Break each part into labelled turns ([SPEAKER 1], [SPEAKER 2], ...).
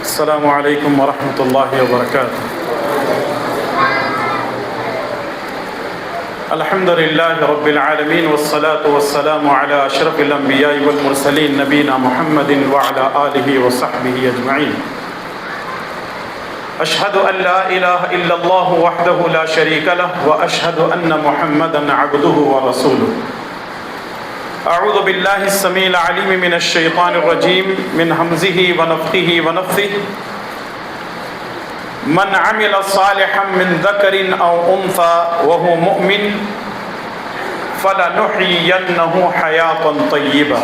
[SPEAKER 1] السلام علیکم ورحمۃ اللہ وبرکاتہ۔ الحمد للہ رب العالمین والصلاة والسلام علی اشرف الانبیاء والمرسلین نبینا محمد وعلی آلہ وصحبہ اجمعین۔ اشہد ان لا الہ الا اللہ وحدہ لا شریک لہ واشہد ان محمدا عبدہ ورسولہ۔ اعوذ باللہ السمیع العلیم من الشیطان الرجیم من ہمزہ ونفخہ ونفثہ۔ من عمل صالحا من ذکر او انثى وهو مؤمن فلنحيينه حیاة طیبہ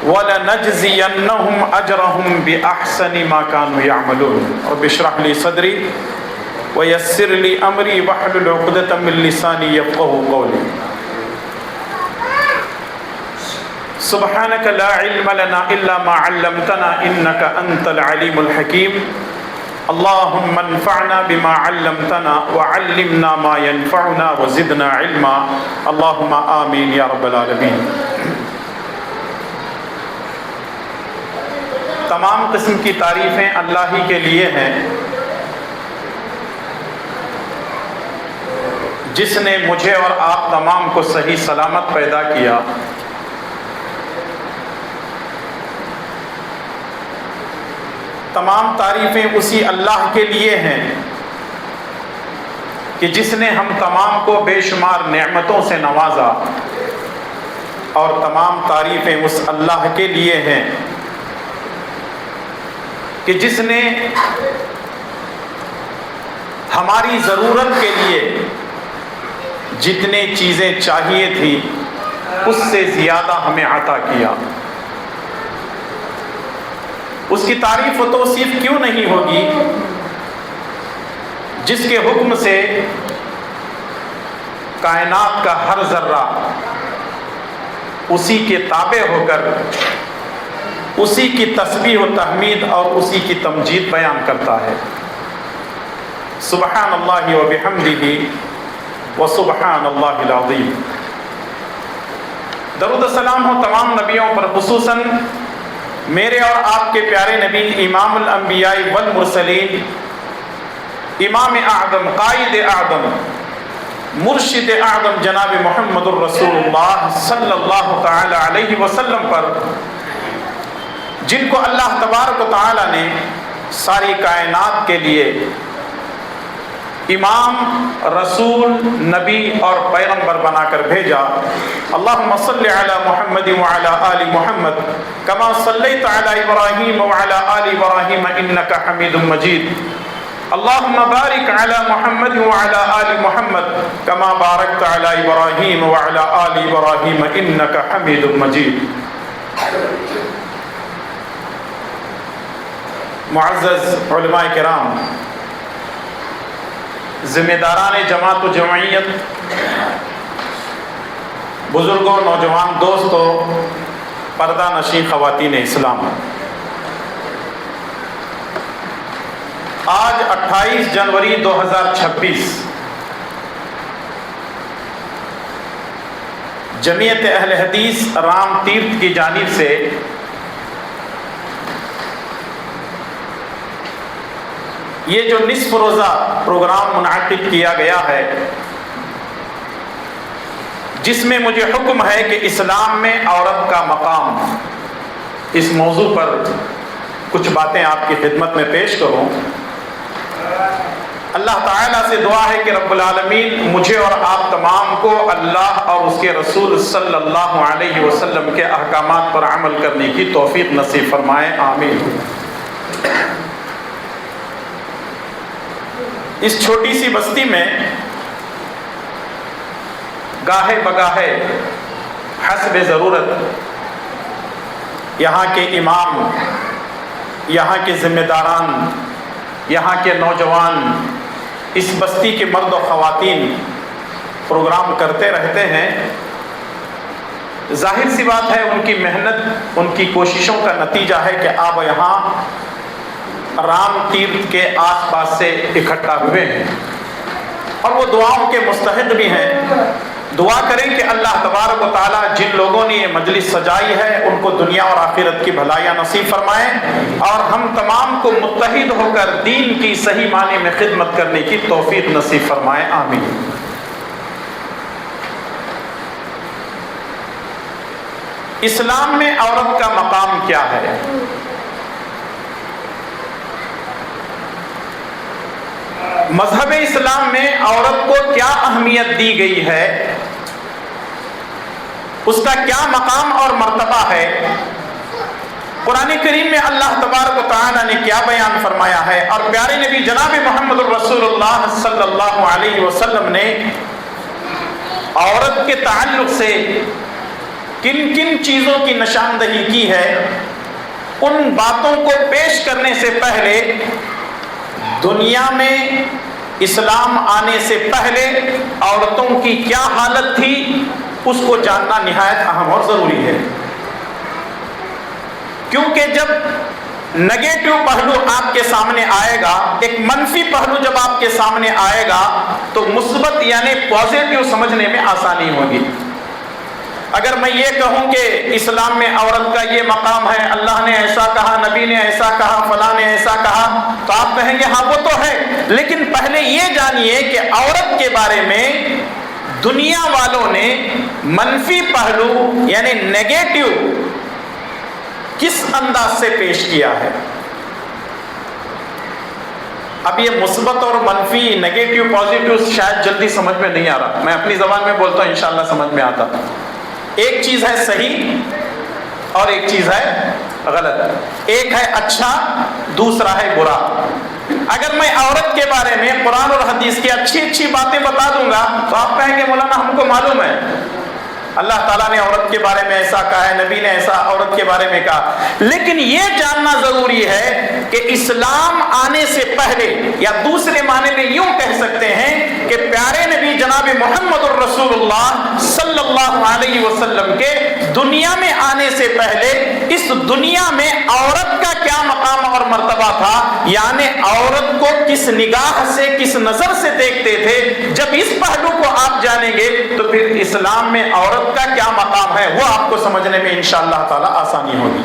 [SPEAKER 1] ولنجزینہم اجرہم بأحسن ما كانوا يعملون۔ رب اشرح لي صدری ويسر لي امری واحلل عقدۃ من لسانی یفقهوا قولی۔ سبحانک لا علم لنا الا ما علمتنا انک انت العلیم الحکیم۔ اللہم انفعنا بما علمتنا وعلمنا ما ينفعنا وزدنا علما، اللہم آمین یا رب العالمین۔ تمام قسم کی تعریفیں اللہ ہی کے لیے ہیں، جس نے مجھے اور آپ تمام کو صحیح سلامت پیدا کیا۔ تمام تعریفیں اسی اللہ کے لیے ہیں کہ جس نے ہم تمام کو بے شمار نعمتوں سے نوازا، اور تمام تعریفیں اس اللہ کے لیے ہیں کہ جس نے ہماری ضرورت کے لیے جتنے چیزیں چاہیے تھی اس سے زیادہ ہمیں عطا کیا۔ اس کی تعریف و توصیف کیوں نہیں ہوگی جس کے حکم سے کائنات کا ہر ذرہ اسی کے تابع ہو کر اسی کی تسبیح و تحمید اور اسی کی تمجید بیان کرتا ہے۔ سبحان اللہ و بحمدہ و سبحان اللہ العظیم۔ درود و سلام ہو تمام نبیوں پر، خصوصاً میرے اور آپ کے پیارے نبی امام الانبیاء والمرسلین، امام اعظم، قائد اعظم، مرشد اعظم جناب محمد الرسول اللہ صلی اللہ تعالی علیہ وسلم پر، جن کو اللہ تبارک و تعالی نے ساری کائنات کے لیے امام، رسول، نبی اور پیغمبر بنا کر بھیجا۔ اللہم صلی علی محمد وعلی آل محمد کما صلیت علی ابراہیم وعلی آل ابراہیم انک حمید مجید۔ اللہم بارک علی محمد وعلی آل محمد کما بارکت علی ابراہیم وعلی آل ابراہیم انک حمید مجید۔ معزز علماء کرام، ذمہ داران جماعت و جمعیت، بزرگوں، نوجوان دوستوں، پردہ نشین خواتین اسلام، آج 28 جنوری 2026 جمعیت اہل حدیث رام تیرتھ کی جانب سے یہ جو نصف روزہ پروگرام منعقد کیا گیا ہے، جس میں مجھے حکم ہے کہ اسلام میں عورت کا مقام، اس موضوع پر کچھ باتیں آپ کی خدمت میں پیش کروں۔ اللہ تعالیٰ سے دعا ہے کہ رب العالمین مجھے اور آپ تمام کو اللہ اور اس کے رسول صلی اللہ علیہ وسلم کے احکامات پر عمل کرنے کی توفیق نصیب فرمائے، آمین۔ اس چھوٹی سی بستی میں گاہے بگاہے حسب ضرورت یہاں کے امام، یہاں کے ذمہ داران، یہاں کے نوجوان، اس بستی کے مرد و خواتین پروگرام کرتے رہتے ہیں۔ ظاہر سی بات ہے ان کی محنت، ان کی کوششوں کا نتیجہ ہے کہ آپ یہاں رام تیرتھ کے آس پاس سے اکٹھا ہوئے ہیں۔ اور وہ دعاؤں کے مستحق بھی ہیں۔ دعا کریں کہ اللہ تبارک و تعالیٰ جن لوگوں نے یہ مجلس سجائی ہے ان کو دنیا اور آخرت کی بھلائیاں نصیب فرمائیں، اور ہم تمام کو متحد ہو کر دین کی صحیح معنی میں خدمت کرنے کی توفیق نصیب فرمائیں، آمین۔ اسلام میں عورت کا مقام کیا ہے؟ مذہب اسلام میں عورت کو کیا اہمیت دی گئی ہے، اس کا کیا مقام اور مرتبہ ہے؟ قرآن کریم میں اللہ تبارک و تعالیٰ نے کیا بیان فرمایا ہے، اور پیارے نبی جناب محمد الرسول اللہ صلی اللہ علیہ وسلم نے عورت کے تعلق سے کن کن چیزوں کی نشاندہی کی ہے، ان باتوں کو پیش کرنے سے پہلے دنیا میں اسلام آنے سے پہلے عورتوں کی کیا حالت تھی اس کو جاننا نہایت اہم اور ضروری ہے، کیونکہ جب نگیٹو پہلو آپ کے سامنے آئے گا، ایک منفی پہلو جب آپ کے سامنے آئے گا تو مثبت یعنی پازیٹیو سمجھنے میں آسانی ہوگی۔ اگر میں یہ کہوں کہ اسلام میں عورت کا یہ مقام ہے، اللہ نے ایسا کہا، نبی نے ایسا کہا، فلاں نے ایسا کہا، تو آپ کہیں گے ہاں وہ تو ہے، لیکن پہلے یہ جانیے کہ عورت کے بارے میں دنیا والوں نے منفی پہلو یعنی نیگیٹو کس انداز سے پیش کیا ہے۔ اب یہ مثبت اور منفی، نیگیٹو پازیٹو شاید جلدی سمجھ میں نہیں آ رہا، میں اپنی زبان میں بولتا ہوں انشاءاللہ سمجھ میں آتا۔ ایک چیز ہے صحیح اور ایک چیز ہے غلط، ایک ہے اچھا دوسرا ہے برا۔ اگر میں عورت کے بارے میں قرآن اور حدیث کی اچھی اچھی باتیں بتا دوں گا تو آپ کہیں گے مولانا ہم کو معلوم ہے، اللہ تعالیٰ نے عورت کے بارے میں ایسا کہا ہے، نبی نے ایسا عورت کے بارے میں کہا، لیکن یہ جاننا ضروری ہے کہ اسلام آنے سے پہلے، یا دوسرے معنی میں یوں کہہ سکتے ہیں کہ پیارے نبی جناب محمد الرسول اللہ صلی اللہ علیہ وسلم کے دنیا میں آنے سے پہلے اس دنیا میں عورت کا کیا مقام اور مرتبہ تھا، یعنی عورت کو کس نگاہ سے، کس نظر سے دیکھتے تھے۔ جب اس پہلو کو آپ جانیں گے تو پھر اسلام میں عورت کا کیا مقام ہے وہ آپ کو سمجھنے میں انشاءاللہ تعالی آسانی ہوگی۔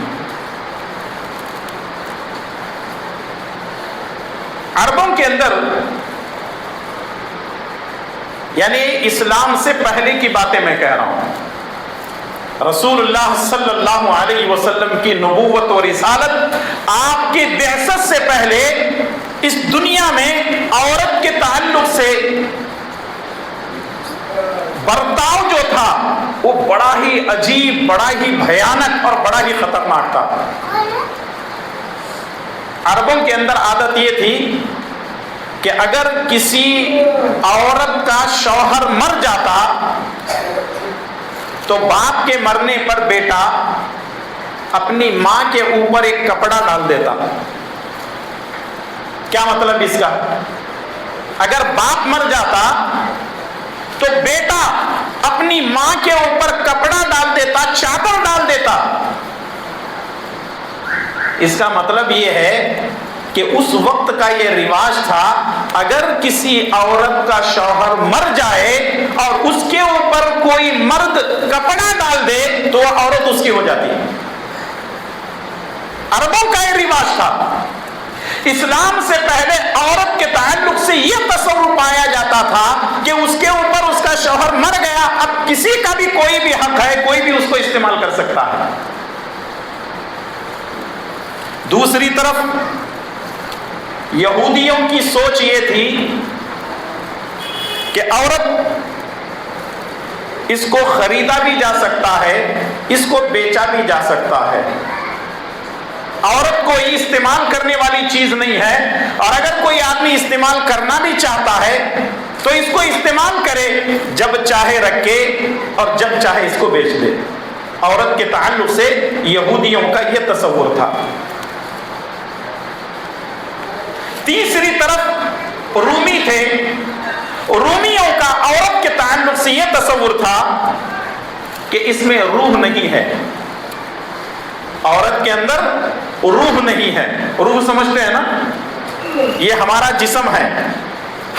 [SPEAKER 1] عربوں کے اندر یعنی اسلام سے پہلے کی باتیں میں کہہ رہا ہوں، رسول اللہ صلی اللہ علیہ وسلم کی نبوت اور رسالت، آپ کی بعثت سے پہلے اس دنیا میں عورت کے تعلق سے برتاؤ جو تھا وہ بڑا ہی عجیب، بڑا ہی بھیانک اور بڑا ہی خطرناک تھا۔ عربوں کے اندر عادت یہ تھی کہ اگر کسی عورت کا شوہر مر جاتا تو باپ کے مرنے پر بیٹا اپنی ماں کے اوپر ایک کپڑا ڈال دیتا۔ کیا مطلب اس کا؟ اگر باپ مر جاتا تو بیٹا اپنی ماں کے اوپر کپڑا ڈال دیتا، چادر ڈال دیتا۔ اس کا مطلب یہ ہے کہ اس وقت کا یہ رواج تھا، اگر کسی عورت کا شوہر مر جائے اور اس کے اوپر کوئی مرد کپڑا ڈال دے تو وہ عورت اس کی ہو جاتی ہے۔ عربوں کا یہ رواج تھا۔ اسلام سے پہلے عورت کے تعلق سے یہ تصور پایا جاتا تھا کہ اس کے اوپر اس کا شوہر مر گیا، اب کسی کا بھی کوئی بھی حق ہے، کوئی بھی اس کو استعمال کر سکتا ہے۔ دوسری طرف یہودیوں کی سوچ یہ تھی کہ عورت اس کو خریدا بھی جا سکتا ہے، اس کو بیچا بھی جا سکتا ہے، عورت کوئی استعمال کرنے والی چیز نہیں ہے، اور اگر کوئی آدمی استعمال کرنا بھی چاہتا ہے تو اس کو استعمال کرے، جب چاہے رکھے اور جب چاہے اس کو بیچ دے۔ عورت کے تعلق سے یہودیوں کا یہ تصور تھا۔ تیسری طرف رومی تھے، رومیوں کا عورت کے تعلق سے یہ تصور تھا کہ اس میں روح نہیں ہے، عورت کے اندر روح نہیں ہے۔ روح سمجھتے ہیں نا، یہ ہمارا جسم ہے،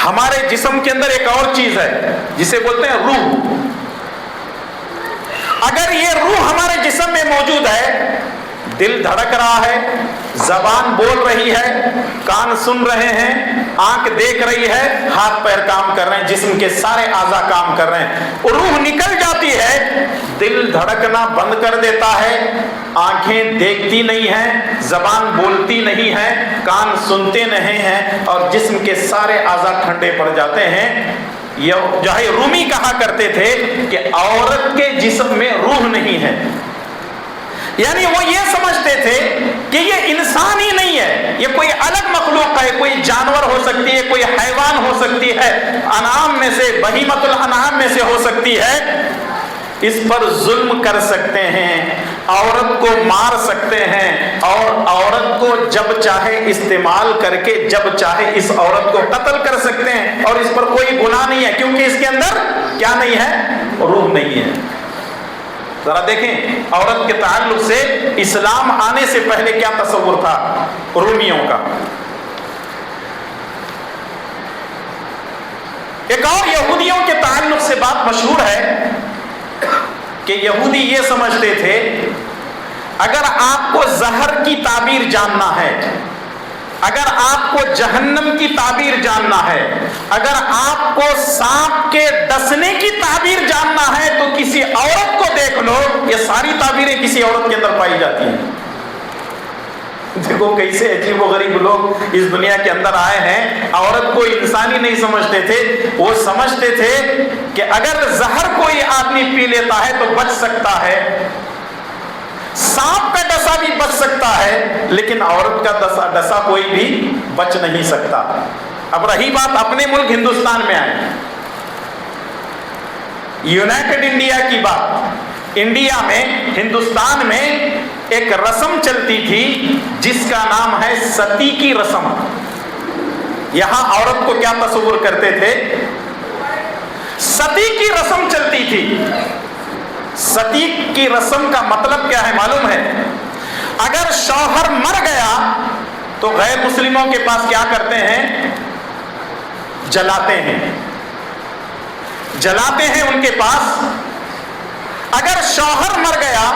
[SPEAKER 1] ہمارے جسم کے اندر ایک اور چیز ہے جسے بولتے ہیں روح. اگر یہ روح ہمارے جسم میں موجود ہے، دل دھڑک رہا ہے، زبان بول رہی ہے، کان سن رہے ہیں، آنکھ دیکھ رہی ہے، ہاتھ پیر کام کر رہے ہیں، جسم کے سارے اعضاء کام کر رہے ہیں، روح نکل جاتی ہے، دل دھڑکنا بند کر دیتا ہے، آنکھیں دیکھتی نہیں ہیں، زبان بولتی نہیں ہے، کان سنتے نہیں ہیں، اور جسم کے سارے اعضاء ٹھنڈے پڑ جاتے ہیں. جو ہے رومی کہا کرتے تھے کہ عورت کے جسم میں روح نہیں ہے. یعنی وہ یہ سمجھتے تھے کہ یہ انسان ہی نہیں ہے، یہ کوئی الگ مخلوق ہے، کوئی جانور ہو سکتی ہے، کوئی حیوان ہو سکتی ہے، انعام میں سے، بہیمۃ الانعام میں سے ہو سکتی ہے. اس پر ظلم کر سکتے ہیں، عورت کو مار سکتے ہیں، اور عورت کو جب چاہے استعمال کر کے جب چاہے اس عورت کو قتل کر سکتے ہیں، اور اس پر کوئی گناہ نہیں ہے، کیونکہ اس کے اندر کیا نہیں ہے؟ روح نہیں ہے. ذرا دیکھیں عورت کے تعلق سے اسلام آنے سے پہلے کیا تصور تھا رومیوں کا. ایک اور یہودیوں کے تعلق سے بات مشہور ہے کہ یہودی یہ سمجھتے تھے اگر آپ کو زہر کی تعبیر جاننا ہے، اگر آپ کو جہنم کی تعبیر جاننا ہے، اگر آپ کو سانپ کے ڈسنے کی تعبیر جاننا ہے تو کسی عورت کو دیکھ لو. یہ ساری تعبیریں کسی عورت کے اندر پائی جاتی ہیں. دیکھو کیسے عجیب و غریب لوگ اس دنیا کے اندر آئے ہیں. عورت کو انسانی نہیں سمجھتے تھے، وہ سمجھتے تھے کہ اگر زہر کوئی آدمی پی لیتا ہے تو بچ سکتا ہے، سانپ کا ڈسا بھی بچ سکتا ہے، لیکن عورت کا ڈسا کوئی بھی بچ نہیں سکتا. اب رہی بات اپنے ملک ہندوستان میں آئے، یونائٹڈ انڈیا کی بات. انڈیا میں، ہندوستان میں ایک رسم چلتی تھی جس کا نام ہے ستی کی رسم. یہاں عورت کو کیا تصور کرتے تھے؟ ستی کی رسم چلتی تھی. ستی کی رسم کا مطلب کیا ہے معلوم ہے؟ اگر شوہر مر گیا تو غیر مسلموں کے پاس کیا کرتے ہیں؟ جلاتے ہیں. جلاتے ہیں ان کے پاس. اگر شوہر مر گیا،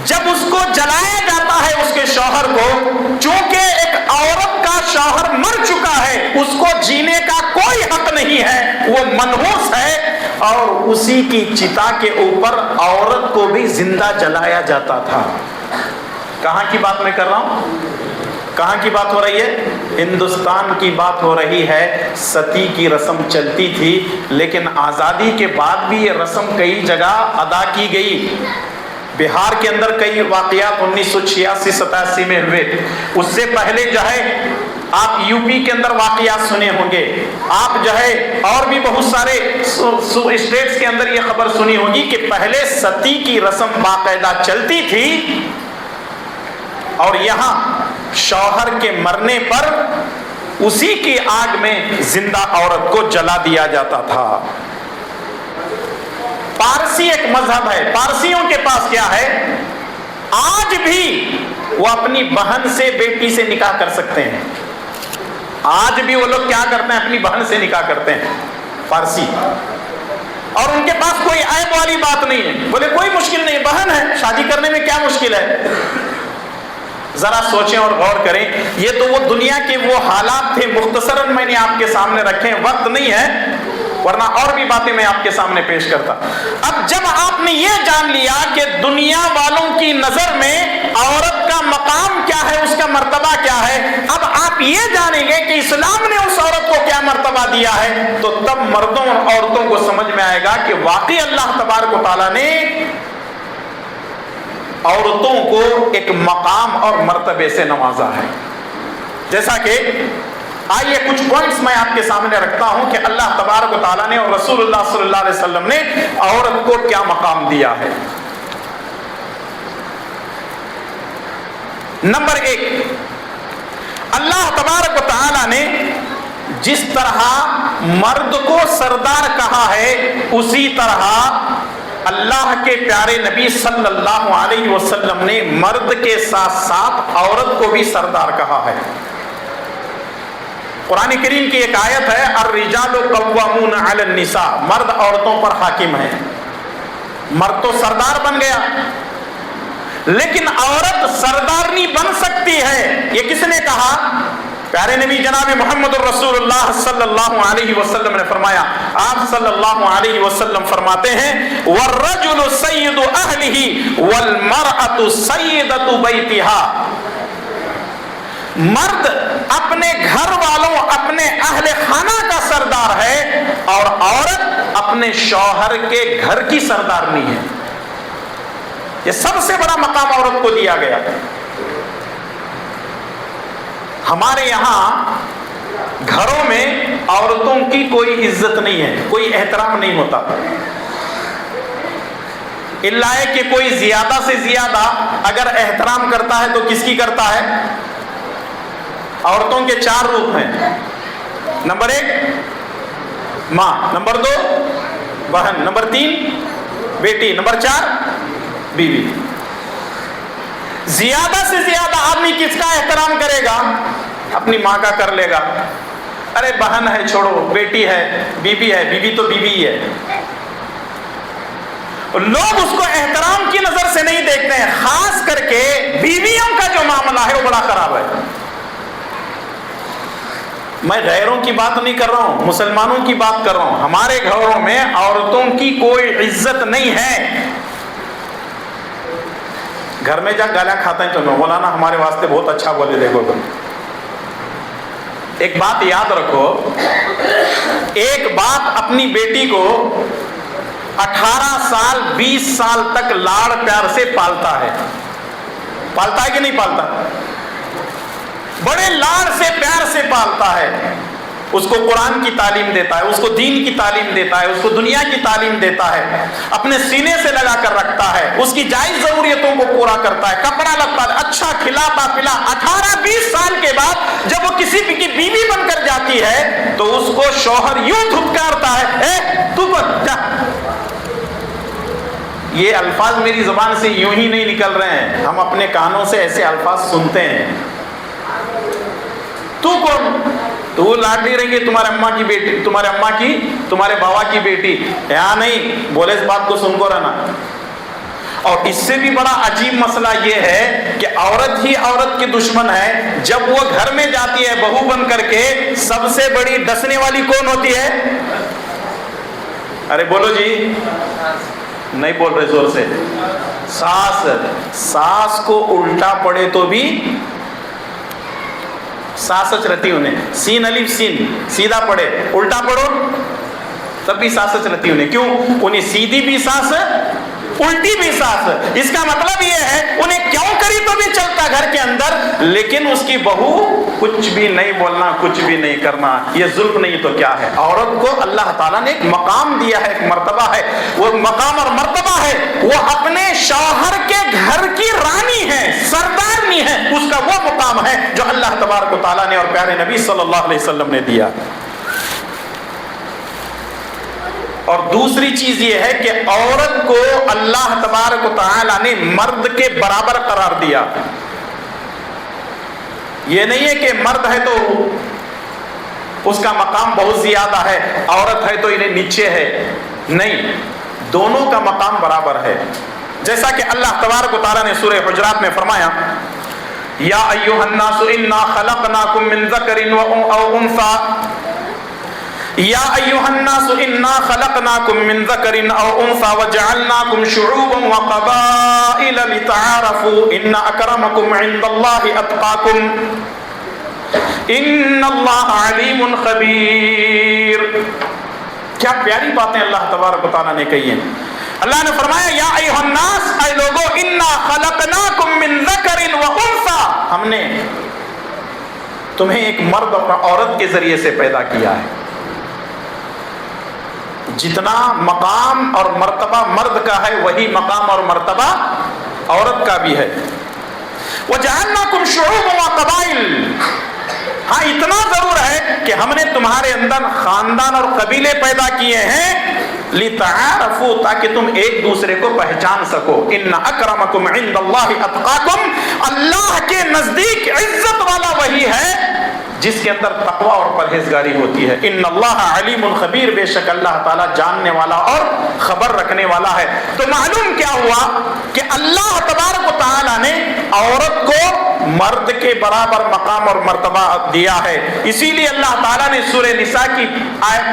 [SPEAKER 1] جب اس کو جلایا جاتا ہے اس کے شوہر کو، چونکہ ایک عورت کا شوہر مر چکا ہے، اس کو جینے کا کوئی حق نہیں ہے، وہ منحوس ہے، اور اسی کی چتا کے اوپر عورت کو بھی زندہ جلایا جاتا تھا. کہاں کی بات میں کر رہا ہوں؟ کہاں کی بات ہو رہی ہے؟ ہندوستان کی بات ہو رہی ہے. ستی کی رسم چلتی تھی، لیکن آزادی کے بعد بھی یہ رسم کئی جگہ ادا کی گئی. بہار کے اندر کئی واقعات 1986-87 میں ہوئے. اس سے پہلے جو ہے آپ یو پی کے اندر واقعات سنے ہوں گے، آپ جو ہے اور بھی بہت سارے اسٹیٹس کے اندر یہ خبر سنی ہوگی کہ پہلے ستی کی رسم باقاعدہ چلتی تھی، اور یہاں شوہر کے مرنے پر اسی کی آگ میں زندہ عورت کو جلا دیا جاتا تھا. پارسی ایک مذہب ہے. پارسیوں کے پاس کیا ہے؟ آج بھی وہ اپنی بہن سے، بیٹی سے نکاح کر سکتے ہیں. آج بھی وہ لوگ کیا کرتے ہیں؟ اپنی بہن سے نکاح کرتے ہیں پارسی. اور ان کے پاس کوئی عیب والی بات نہیں ہے. بولے کوئی مشکل نہیں، بہن ہے، شادی کرنے میں کیا مشکل ہے؟ ذرا سوچیں اور غور کریں. یہ تو وہ دنیا کے وہ حالات تھے، مختصراً میں نے آپ کے سامنے رکھے. وقت نہیں ہے ورنہ اور بھی باتیں میں آپ کے سامنے پیش کرتا. اب جب آپ نے یہ جان لیا کہ دنیا والوں کی نظر میں عورت کا مقام کیا ہے، اس کا مرتبہ کیا ہے، اب آپ یہ جانیں گے کہ اسلام نے اس عورت کو کیا مرتبہ دیا ہے، تو تب مردوں اور عورتوں کو سمجھ میں آئے گا کہ واقعی اللہ تبارک و تعالیٰ نے عورتوں کو ایک مقام اور مرتبے سے نوازا ہے. جیسا کہ آئیے کچھ پوائنٹس میں آپ کے سامنے رکھتا ہوں کہ اللہ تبارک و تعالیٰ نے اور رسول اللہ صلی اللہ علیہ وسلم نے عورت کو کیا مقام دیا ہے. نمبر 1، اللہ تبارک و تعالیٰ نے جس طرح مرد کو سردار کہا ہے، اسی طرح اللہ کے پیارے نبی صلی اللہ علیہ وسلم نے مرد کے ساتھ ساتھ عورت کو بھی سردار کہا ہے. قرآن کریم کی ایک آیت ہے الرجال قوامون علی النساء، مرد عورتوں پر حاکم ہے. مرد تو سردار بن گیا، لیکن عورت سردارنی بن سکتی ہے. یہ کس نے کہا؟ پیارے نبی جناب محمد الرسول اللہ صلی اللہ علیہ وسلم نے فرمایا. آپ صلی اللہ علیہ وسلم فرماتے ہیں والرجل سید اہلہ والمرأة سیدۃ بیتہا. مرد اپنے گھر والوں، اپنے اہل خانہ کا سردار ہے، اور عورت اپنے شوہر کے گھر کی سردارنی ہے. یہ سب سے بڑا مقام عورت کو دیا گیا. ہمارے یہاں گھروں میں عورتوں کی کوئی عزت نہیں ہے، کوئی احترام نہیں ہوتا، الا ہے کہ کوئی زیادہ سے زیادہ اگر احترام کرتا ہے تو کس کی کرتا ہے؟ عورتوں کے 4 روپ ہیں. نمبر 1 ماں، نمبر 2 بہن، نمبر 3 بیٹی، نمبر 4 بیوی. زیادہ سے زیادہ آدمی کس کا احترام کرے گا؟ اپنی ماں کا کر لے گا. ارے بہن ہے چھوڑو، بیٹی ہے، بیوی ہے، بیوی تو بیوی ہی ہے. لوگ اس کو احترام کی نظر سے نہیں دیکھتے ہیں. خاص کر کے بیویوں کا جو معاملہ ہے وہ بڑا خراب ہے. میں غیروں کی بات نہیں کر رہا ہوں، مسلمانوں کی بات کر رہا ہوں. ہمارے گھروں میں عورتوں کی کوئی عزت نہیں ہے. گھر میں جا گالیاں کھاتے ہیں تو میں مولانا ہمارے واسطے بہت اچھا بولے. دیکھو ایک بات یاد رکھو، ایک باپ اپنی بیٹی کو 18 سال 20 سال تک لاڑ پیار سے پالتا ہے. پالتا ہے کہ نہیں پالتا؟ بڑے لاڑ سے پیار سے پالتا ہے. اس کو قرآن کی تعلیم دیتا ہے، اس کو دین کی تعلیم دیتا ہے، اس کو دنیا کی تعلیم دیتا ہے، اپنے سینے سے لگا کر رکھتا ہے، اس کی جائز ضروریتوں کو پورا کرتا ہے، کپڑا لگتا ہے، اچھا کھلاتا پلا. 18-20 سال کے بعد جب وہ کسی کی بیوی بن کر جاتی ہے تو اس کو شوہر یوں دھتکارتا ہے، اے تو جا. یہ الفاظ میری زبان سے یوں ہی نہیں نکل رہے ہیں، ہم اپنے کانوں سے ایسے الفاظ سنتے ہیں. تو کون؟ تو وہ لاڈلی رہیں گے تمہارے اماں کی بیٹی، تمہارے اماں کی، تمہارے بابا کی بیٹی. یہاں نہیں بولے، اس بات کو سن کو رہنا. اور اس سے بھی بڑا عجیب مسئلہ یہ ہے کہ عورت ہی عورت کی دشمن ہے. جب وہ گھر میں جاتی ہے بہو بن کر کے، سب سے بڑی ڈسنے والی کون ہوتی ہے؟ ارے بولو جی، نہیں بول رہے زور سے. ساس. ساس کو الٹا پڑے تو بھی ساسچ رہتی انہیں. سین الف سین سیدھا پڑھے، الٹا پڑھو تب بھی ساسچ رہتی انہیں. کیوں؟ انہیں سیدھی بھی ساس، الٹی بھی ساس. اس کا مطلب یہ ہے انہیں کیوں کری تو بھی چلتا گھر کے اندر، لیکن اس کی بہو کچھ بھی نہیں بولنا، کچھ بھی نہیں کرنا. یہ ظلم نہیں تو کیا ہے؟ عورت کو اللہ تعالیٰ نے ایک مقام دیا ہے، ایک مرتبہ ہے. وہ مقام اور مرتبہ ہے، وہ اپنے شوہر کے گھر کی رانی ہے، سردارنی ہے. اس کا وہ مقام ہے جو اللہ تبارک و تعالیٰ نے اور پیارے نبی صلی اللہ علیہ وسلم نے دیا. اور دوسری چیز یہ ہے کہ عورت کو اللہ تبارک و تعالیٰ نے مرد کے برابر قرار دیا. یہ نہیں ہے کہ مرد ہے تو اس کا مقام بہت زیادہ ہے، عورت ہے تو انہیں نیچے ہے. نہیں، دونوں کا مقام برابر ہے. جیسا کہ اللہ تبارک و تعالیٰ نے سورہ حجرات میں فرمایا یا ایھا الناس انا خلقناکم من ذکر او انثی یا ایھا الناس انا خلقناکم من ذکر او انثی وجعلناکم شعوبا وقبائل لتعارفوا ان اکرمکم عند اللہ اتقاکم ان اللہ علیم خبیر. کیا پیاری باتیں اللہ تبارک و تعالیٰ نے کہی ہیں. اللہ نے فرمایا یا ایھا الناس، اے لوگو، انا خلقناکم من ذکر و انثی، ہم نے تمہیں ایک مرد اور عورت کے ذریعے سے پیدا کیا ہے. جتنا مقام اور مرتبہ مرد کا ہے وہی مقام اور مرتبہ عورت کا بھی ہے. وَجَعَلْنَاكُمْ شُعُوبًا وَقَبَائِلَ، ہاں اتنا ضرور ہے کہ ہم نے تمہارے اندر خاندان اور قبیلے پیدا کیے ہیں لِتَعَارَفُوا، تاکہ تم ایک دوسرے کو پہچان سکو. إِنَّ أَكْرَمَكُمْ عِنْدَ اللَّهِ أَتْقَاكُمْ، اللہ کے نزدیک عزت والا وہی ہے جس کے اندر تقوی اور پرہیزگاری ہوتی ہے. ان اللہ علیم الخبیر، بے شک اللہ تعالیٰ جاننے والا اور خبر رکھنے والا ہے. تو معلوم کیا ہوا کہ اللہ تبارک و تعالیٰ نے عورت کو مرد کے برابر مقام اور مرتبہ دیا ہے. اسی لیے اللہ تعالیٰ نے سورہ نساء کی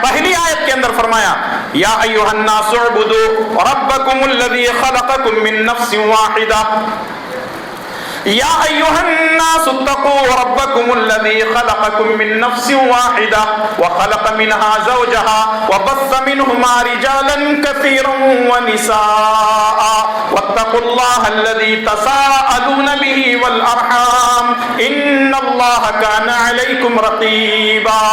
[SPEAKER 1] پہلی آیت کے اندر فرمایا یا ایھا الناس اعبدوا ربکم الذی خلقکم من نفس واحدہ یا ایھا الناس اتقوا ربکم الذی خلقکم من نفس واحدہ وخلق منها زوجها وبث منهما رجالا كثيرا ونساء واتقوا الله الذي تساءلون به والارحام ان الله كان عليكم رقيبا.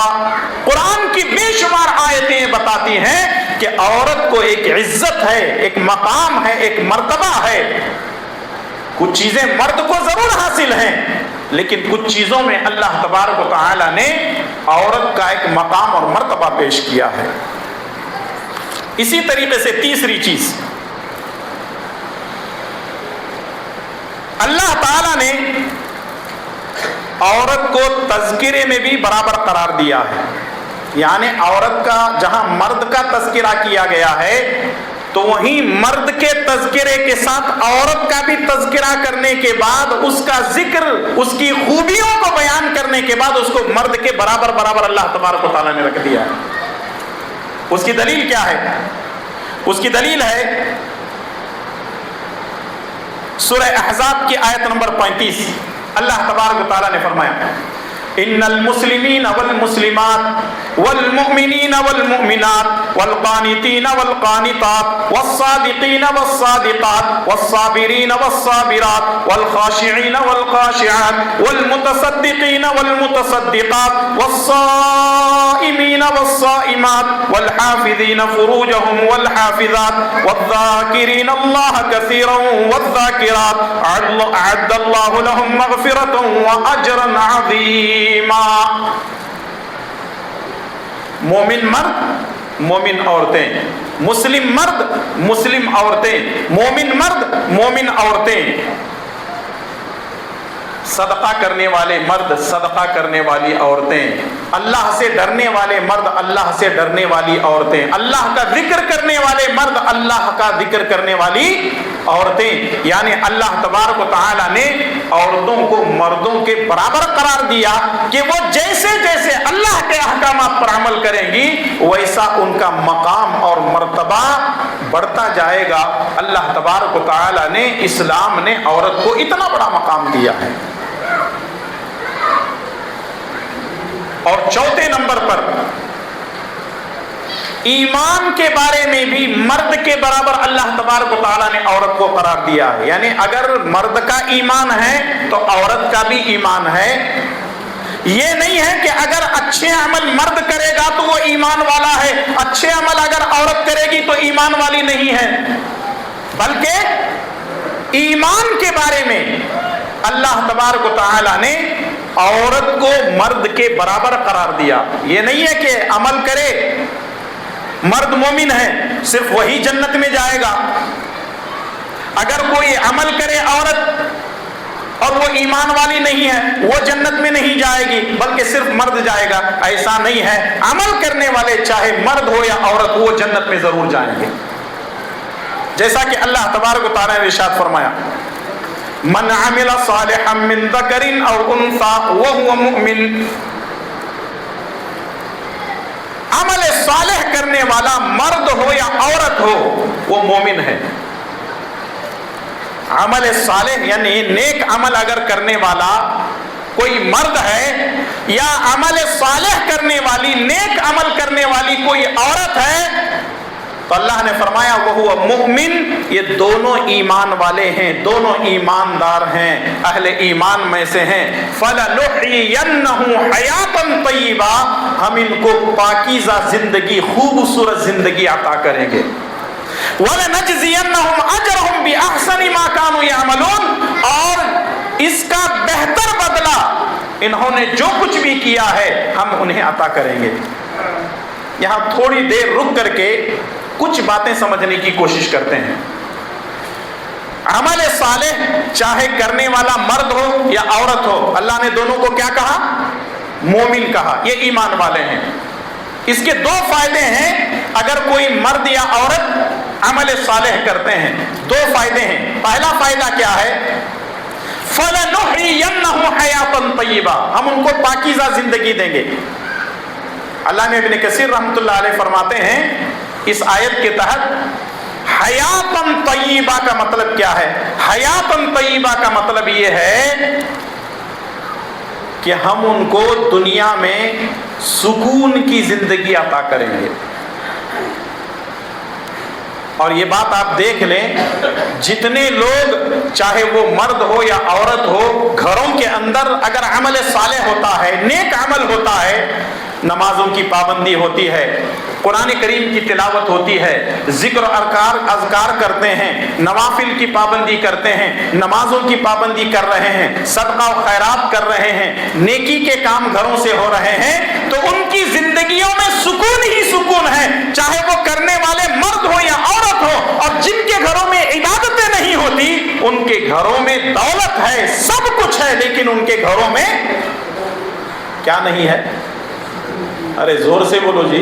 [SPEAKER 1] قرآن کی بے شمار آیتیں بتاتی ہیں کہ عورت کو ایک عزت ہے، ایک مقام ہے، ایک مرتبہ ہے. کچھ چیزیں مرد کو ضرور حاصل ہیں، لیکن کچھ چیزوں میں اللہ تبارک و تعالی نے عورت کا ایک مقام اور مرتبہ پیش کیا ہے. اسی طریقے سے تیسری چیز، اللہ تعالی نے عورت کو تذکرے میں بھی برابر قرار دیا ہے. یعنی عورت کا جہاں مرد کا تذکرہ کیا گیا ہے تو وہیں مرد کے تذکرے کے ساتھ عورت کا بھی تذکرہ کرنے کے بعد اس کا ذکر، اس کی خوبیوں کو بیان کرنے کے بعد اس کو مرد کے برابر اللہ تبارک و تعالیٰ نے رکھ دیا ہے. اس کی دلیل کیا ہے؟ اس کی دلیل ہے سورہ احزاب کی آیت نمبر 35. اللہ تبارک و تعالیٰ نے فرمایا ان المسلمین والمسلمات والمؤمنین والمؤمنات والقانتین والقانتات والصادقین والصادقات والصابرین والصابرات والخاشعین والخاشعات والمتصدقین والمتصدقات والصائمین والصائمات والحافظین فروجهم والحافظات والذاکرین اللہ کثیرا والذاکرات اعد اللہ لهم مغفرۃ واجرا عظیما. مومن مرد، مومن عورتیں، مسلم مرد، مسلم عورتیں، مومن مرد، مومن عورتیں، صدقہ کرنے والے مرد، صدقہ کرنے والی عورتیں، اللہ سے ڈرنے والے مرد، اللہ سے ڈرنے والی عورتیں، اللہ کا ذکر کرنے والے مرد، اللہ کا ذکر کرنے والی عورتیں. یعنی اللہ تبارک و تعالی نے عورتوں کو مردوں کے برابر قرار دیا کہ وہ جیسے جیسے اللہ کے احکامات پر عمل کریں گی ویسا ان کا مقام اور مرتبہ بڑھتا جائے گا. اللہ تبارک و تعالی نے، اسلام نے عورت کو اتنا بڑا مقام دیا ہے. اور چوتھے نمبر پر ایمان کے بارے میں بھی مرد کے برابر اللہ تبارک و تعالیٰ نے عورت کو قرار دیا ہے. یعنی اگر مرد کا ایمان ہے تو عورت کا بھی ایمان ہے. یہ نہیں ہے کہ اگر اچھے عمل مرد کرے گا تو وہ ایمان والا ہے، اچھے عمل اگر عورت کرے گی تو ایمان والی نہیں ہے، بلکہ ایمان کے بارے میں اللہ تبارک و تعالیٰ نے عورت کو مرد کے برابر قرار دیا. یہ نہیں ہے کہ عمل کرے، مرد مومن ہے صرف وہی جنت میں جائے گا، اگر کوئی عمل کرے عورت اور وہ ایمان والی نہیں ہے وہ جنت میں نہیں جائے گی بلکہ صرف مرد جائے گا. ایسا نہیں ہے، عمل کرنے والے چاہے مرد ہو یا عورت وہ جنت میں ضرور جائیں گے. جیسا کہ اللہ تبارک و تعالیٰ نے ارشاد فرمایا من عمل صالحا من ذکر او انثى وهو مؤمن. عمل صالح کرنے والا مرد ہو یا عورت ہو وہ مومن ہے. عمل صالح یعنی نیک عمل اگر کرنے والا کوئی مرد ہے یا عمل صالح کرنے والی، نیک عمل کرنے والی کوئی عورت ہے تو اللہ نے فرمایا وہ مؤمن، یہ دونوں ایمان والے ہیں، دونوں ایماندار ہیں، اہل ایمان میں سے ہیں. فَلَنُحْيِيَنَّهُ حَيَاةً طَيِّبَةً، ہم ان کو پاکیزہ زندگی، خوبصورت زندگی عطا کریں گے. وَلَنَجْزِيَنَّهُمْ أَجْرَهُمْ بِأَحْسَنِ مَا كَانُوا يَعْمَلُونَ، اور اس کا بہتر بدلہ انہوں نے جو کچھ بھی کیا ہے ہم انہیں عطا کریں گے. یہاں تھوڑی دیر رک کر کے کچھ باتیں سمجھنے کی کوشش کرتے ہیں. عمل صالح چاہے کرنے والا مرد ہو یا عورت ہو، اللہ نے دونوں کو کیا کہا؟ مومن کہا، یہ ایمان والے ہیں۔ اس کے دو فائدے ہیں اگر کوئی مرد یا عورت عمل صالح کرتے ہیں، دو فائدے ہیں۔ پہلا فائدہ کیا ہے؟ فَلَنُحْيِيَنَّهُ حَيَاةً طَيِّبَةً، ہم ان کو پاکیزہ زندگی دیں گے۔ علامہ ابن کثیر رحمۃ اللہ علیہ فرماتے ہیں اس آیت کے تحت حیاتن طیبہ کا مطلب کیا ہے؟ حیاتن طیبہ کا مطلب یہ ہے کہ ہم ان کو دنیا میں سکون کی زندگی عطا کریں گے۔ اور یہ بات آپ دیکھ لیں، جتنے لوگ چاہے وہ مرد ہو یا عورت ہو، گھروں کے اندر اگر عمل صالح ہوتا ہے، نیک عمل ہوتا ہے، نمازوں کی پابندی ہوتی ہے، قرآن کریم کی تلاوت ہوتی ہے، ذکر اذکار کرتے ہیں، نوافل کی پابندی کرتے ہیں، نمازوں کی پابندی کر رہے ہیں، صدقہ و خیرات کر رہے ہیں، نیکی کے کام گھروں سے ہو رہے ہیں، تو ان کی زندگیوں میں سکون ہی سکون ہے، چاہے وہ کرنے والے مرد ہو یا عورت ہو۔ اور جن کے گھروں میں عبادتیں نہیں ہوتی، ان کے گھروں میں دولت ہے، سب کچھ ہے، لیکن ان کے گھروں میں کیا نہیں ہے؟ ارے زور سے بولو جی،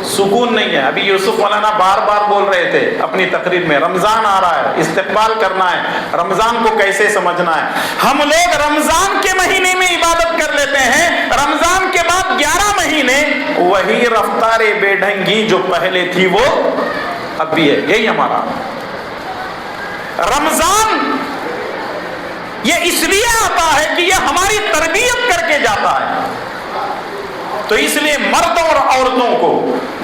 [SPEAKER 1] سکون نہیں ہے۔ ابھی یوسف مولانا بار بار بول رہے تھے اپنی تقریر میں، رمضان آ رہا ہے، استقبال کرنا ہے، رمضان کو کیسے سمجھنا ہے۔ ہم لوگ رمضان کے مہینے میں عبادت کر لیتے ہیں، رمضان کے بعد 11 مہینے وہی رفتار بے ڈھنگی جو پہلے تھی وہ اب بھی ہے۔ یہی ہمارا رمضان یہ اس لیے آتا ہے کہ یہ ہماری تربیت کر کے جاتا ہے۔ تو اس لیے مردوں اور عورتوں کو،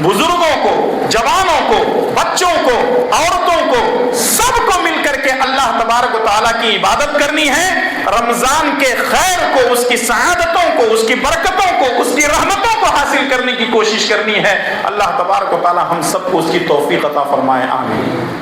[SPEAKER 1] بزرگوں کو، جوانوں کو، بچوں کو، عورتوں کو، سب کو مل کر کے اللہ تبارک و تعالیٰ کی عبادت کرنی ہے۔ رمضان کے خیر کو، اس کی سعادتوں کو، اس کی برکتوں کو، اس کی رحمتوں کو حاصل کرنے کی کوشش کرنی ہے۔ اللہ تبارک و تعالیٰ ہم سب کو اس کی توفیق عطا فرمائے، آمین۔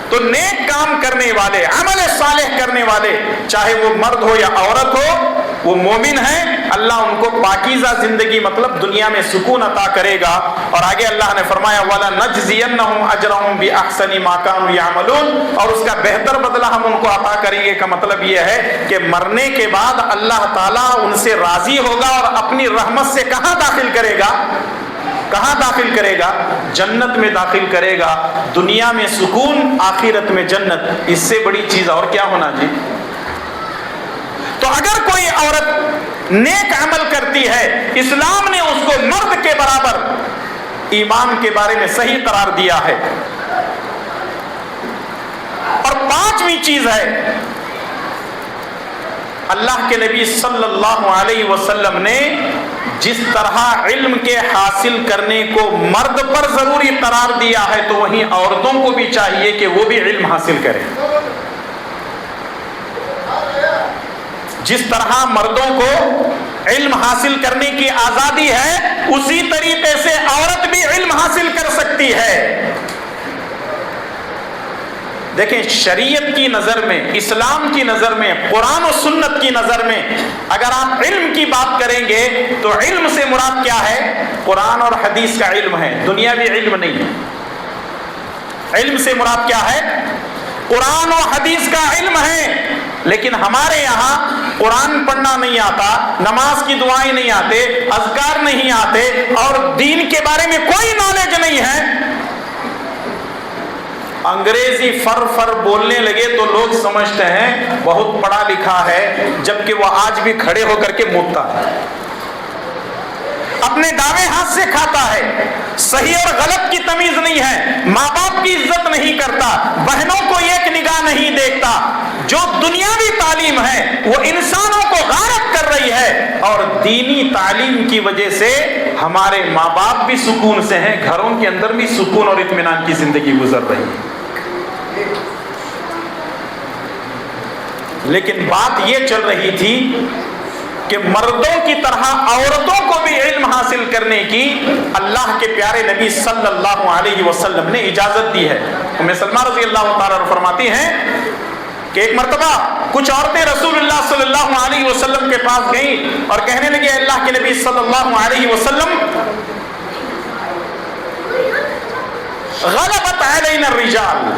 [SPEAKER 1] تو نیک کام کرنے والے، عمل صالح کرنے والے، چاہے وہ مرد ہو یا عورت ہو، وہ مومن ہیں، اللہ ان کو پاکیزہ زندگی مطلب دنیا میں سکون عطا کرے گا۔ اور آگے اللہ نے فرمایا وَلَنَجْزِيَنَّهُمْ أَجْرَهُمْ بِأَحْسَنِ مَا كَانُوا يَعْمَلُونَ، اور اس کا بہتر بدلہ ہم ان کو عطا کریں گے کا مطلب یہ ہے کہ مرنے کے بعد اللہ تعالیٰ ان سے راضی ہوگا اور اپنی رحمت سے کہاں داخل کرے گا؟ کہاں داخل کرے گا؟ جنت میں داخل کرے گا۔ دنیا میں سکون، آخرت میں جنت، اس سے بڑی چیز اور کیا ہونا جی؟ تو اگر کوئی عورت نیک عمل کرتی ہے، اسلام نے اس کو مرد کے برابر ایمان کے بارے میں صحیح قرار دیا ہے۔ اور پانچویں چیز ہے، اللہ کے نبی صلی اللہ علیہ وسلم نے جس طرح علم کے حاصل کرنے کو مرد پر ضروری قرار دیا ہے، تو وہیں عورتوں کو بھی چاہیے کہ وہ بھی علم حاصل کریں۔ جس طرح مردوں کو علم حاصل کرنے کی آزادی ہے، اسی طریقے سے عورت بھی علم حاصل کر سکتی ہے۔ دیکھیں، شریعت کی نظر میں، اسلام کی نظر میں، قرآن و سنت کی نظر میں اگر آپ علم کی بات کریں گے تو علم سے مراد کیا ہے؟ قرآن اور حدیث کا علم ہے، دنیاوی علم نہیں ہے۔ علم سے مراد کیا ہے؟ قرآن و حدیث کا علم ہے۔ لیکن ہمارے یہاں قرآن پڑھنا نہیں آتا، نماز کی دعائیں نہیں آتے، اذکار نہیں آتے، اور دین کے بارے میں کوئی نالج نہیں ہے۔ انگریزی فر بولنے لگے تو لوگ سمجھتے ہیں بہت پڑھا لکھا ہے، جبکہ وہ آج بھی کھڑے ہو کر کے مونتا ہے، اپنے دعوے ہاتھ سے کھاتا ہے، صحیح اور غلط کی تمیز نہیں ہے، ماں باپ کی عزت نہیں کرتا، بہنوں کو ایک نگاہ نہیں دیکھتا۔ جو دنیاوی تعلیم ہے وہ انسانوں کو غارت کر رہی ہے، اور دینی تعلیم کی وجہ سے ہمارے ماں باپ بھی سکون سے ہیں، گھروں کے اندر بھی سکون اور اطمینان کی زندگی گزر رہی ہے۔ لیکن بات یہ چل رہی تھی کہ مردوں کی طرح عورتوں کو بھی علم حاصل کرنے کی اللہ کے پیارے نبی صلی اللہ علیہ وسلم نے اجازت دی ہے۔ ام سلمہ رضی اللہ تعالیٰ عنہ فرماتی ہیں کہ ایک مرتبہ کچھ عورتیں رسول اللہ صلی اللہ علیہ وسلم کے پاس گئیں اور کہنے لگے، اللہ کے نبی صلی اللہ علیہ وسلم، غلبت علینا الرجال،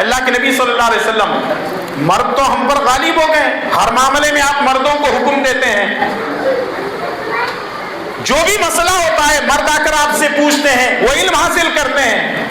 [SPEAKER 1] اللہ کے نبی صلی اللہ علیہ وسلم، مرد تو ہم پر غالب ہو گئے، ہر معاملے میں آپ مردوں کو حکم دیتے ہیں، جو بھی مسئلہ ہوتا ہے مرد آ کر آپ سے پوچھتے ہیں، وہ علم حاصل کرتے ہیں۔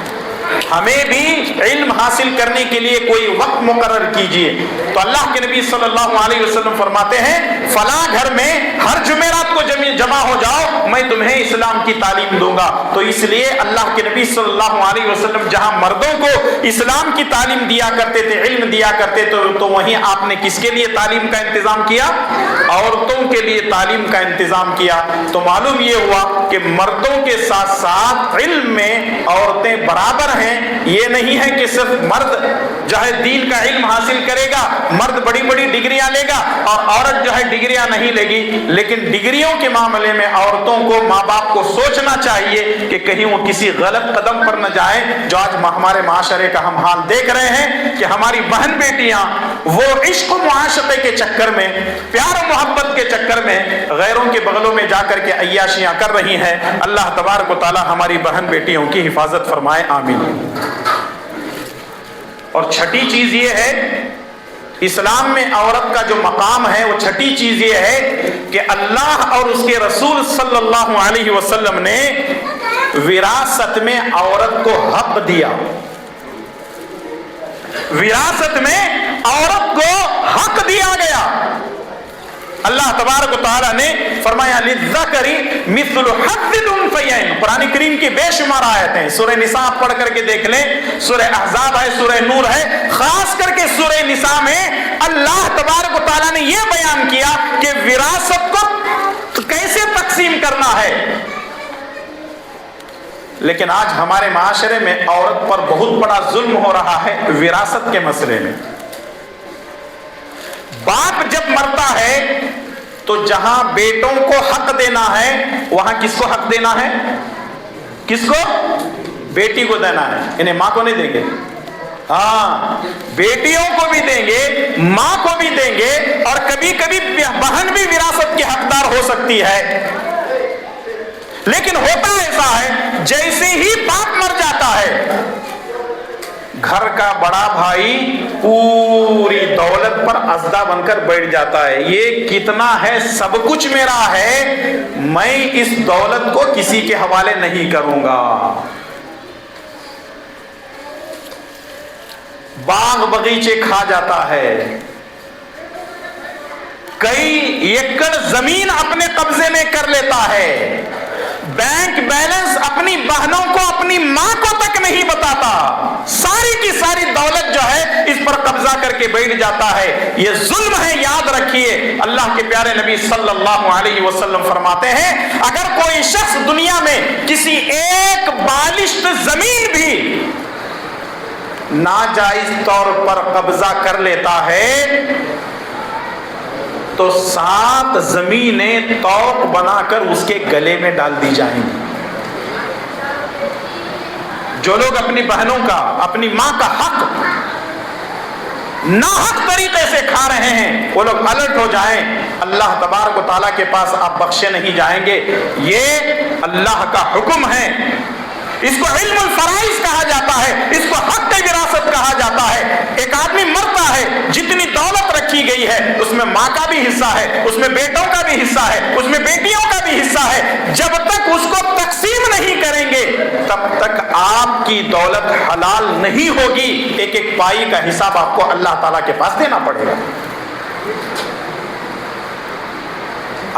[SPEAKER 1] ہمیں بھی علم حاصل کرنے کے لیے کوئی وقت مقرر کیجئے۔ تو اللہ کے نبی صلی اللہ علیہ وسلم فرماتے ہیں فلاں گھر میں ہر جمعرات کو جمع ہو جاؤ، میں تمہیں اسلام کی تعلیم دوں گا۔ تو اس لیے اللہ کے نبی صلی اللہ علیہ وسلم جہاں مردوں کو اسلام کی تعلیم دیا کرتے تھے، علم دیا کرتے تھے، تو وہیں آپ نے کس کے لیے تعلیم کا انتظام کیا؟ عورتوں کے لیے تعلیم کا انتظام کیا۔ تو معلوم یہ ہوا کہ مردوں کے ساتھ ساتھ علم میں عورتیں برابر ہیں۔ یہ نہیں ہے کہ صرف مرد جو ہے دین کا علم حاصل کرے گا، مرد بڑی بڑی ڈگریاں لے گا اور عورت جو ہے ڈگریاں نہیں لے گی، لیکن ڈگریوں کے معاملے میں عورتوں کو، ماں باپ کو سوچنا چاہیے کہ کہیں وہ کسی غلط قدم پر نہ جائیں۔ جو آج ہمارے معاشرے کا ہم حال دیکھ رہے ہیں کہ ہماری بہن بیٹیاں وہ عشق و معاشرے کے چکر میں، پیار و محبت کے چکر میں غیروں کے بغلوں میں جا کر کے عیاشیاں کر رہی ہیں۔ اللہ تبارک و تعالی ہماری بہن بیٹیوں کی حفاظت فرمائے، آمین۔ اور چھٹی چیز یہ ہے اسلام میں عورت کا جو مقام ہے، وہ چھٹی چیز یہ ہے کہ اللہ اور اس کے رسول صلی اللہ علیہ وسلم نے وراثت میں عورت کو حق دیا۔ وراثت میں عورت کو حق دیا گیا۔ اللہ تبارک و تعالیٰ نے فرمایا للذکر مثل حظ الانثیین۔ قرآن کریم کی بے شمار آیتیں، سورہ نساء پڑھ کر کے دیکھ لیں، سورہ احزاب ہے، سورہ نور ہے، خاص کر کے سورہ نساء میں اللہ تبارک و تعالیٰ نے یہ بیان کیا کہ وراثت کو کیسے تقسیم کرنا ہے۔ لیکن آج ہمارے معاشرے میں عورت پر بہت بڑا ظلم ہو رہا ہے وراثت کے مسئلے میں۔ باپ جب مرتا ہے تو جہاں بیٹوں کو حق دینا ہے وہاں کس کو حق دینا ہے؟ کس کو؟ بیٹی کو دینا ہے، انہیں ماں کو نہیں دیں گے۔ ہاں، بیٹیوں کو بھی دیں گے، ماں کو بھی دیں گے، اور کبھی کبھی بہن بھی وراثت کی حقدار ہو سکتی ہے۔ لیکن ہوتا ایسا ہے جیسے ہی باپ مر جاتا ہے گھر کا بڑا بھائی پوری دولت پر ازدہ بن کر بیٹھ جاتا ہے، یہ کتنا ہے، سب کچھ میرا ہے، میں اس دولت کو کسی کے حوالے نہیں کروں گا۔ باغ بغیچے کھا جاتا ہے، کئی ایکڑ زمین اپنے قبضے میں کر لیتا ہے، بینک بیلنس اپنی بہنوں کو، اپنی ماں کو تک نہیں بتاتا، ساری کی ساری دولت جو ہے اس پر قبضہ کر کے بیٹھ جاتا ہے۔ یہ ظلم ہے، یاد رکھیے۔ اللہ کے پیارے نبی صلی اللہ علیہ وسلم فرماتے ہیں اگر کوئی شخص دنیا میں کسی ایک بالشت زمین بھی ناجائز طور پر قبضہ کر لیتا ہے تو 7 زمینیں طوق بنا کر اس کے گلے میں ڈال دی جائیں گی۔ جو لوگ اپنی بہنوں کا، اپنی ماں کا حق ناحق طریقے سے کھا رہے ہیں وہ لوگ الرٹ ہو جائیں، اللہ تبارک و تعالیٰ کے پاس آپ بخشے نہیں جائیں گے۔ یہ اللہ کا حکم ہے، اس کو علم الفرائض کہا جاتا ہے، اس کو حق وراثت کہا جاتا ہے۔ ایک آدمی مرتا ہے، جتنی دولت رکھی گئی ہے اس میں ماں کا بھی حصہ ہے، اس میں بیٹوں کا بھی حصہ ہے، اس میں بیٹیوں کا بھی حصہ ہے۔ جب تک اس کو تقسیم نہیں کریں گے تب تک آپ کی دولت حلال نہیں ہوگی، ایک ایک پائی کا حساب آپ کو اللہ تعالیٰ کے پاس دینا پڑے گا۔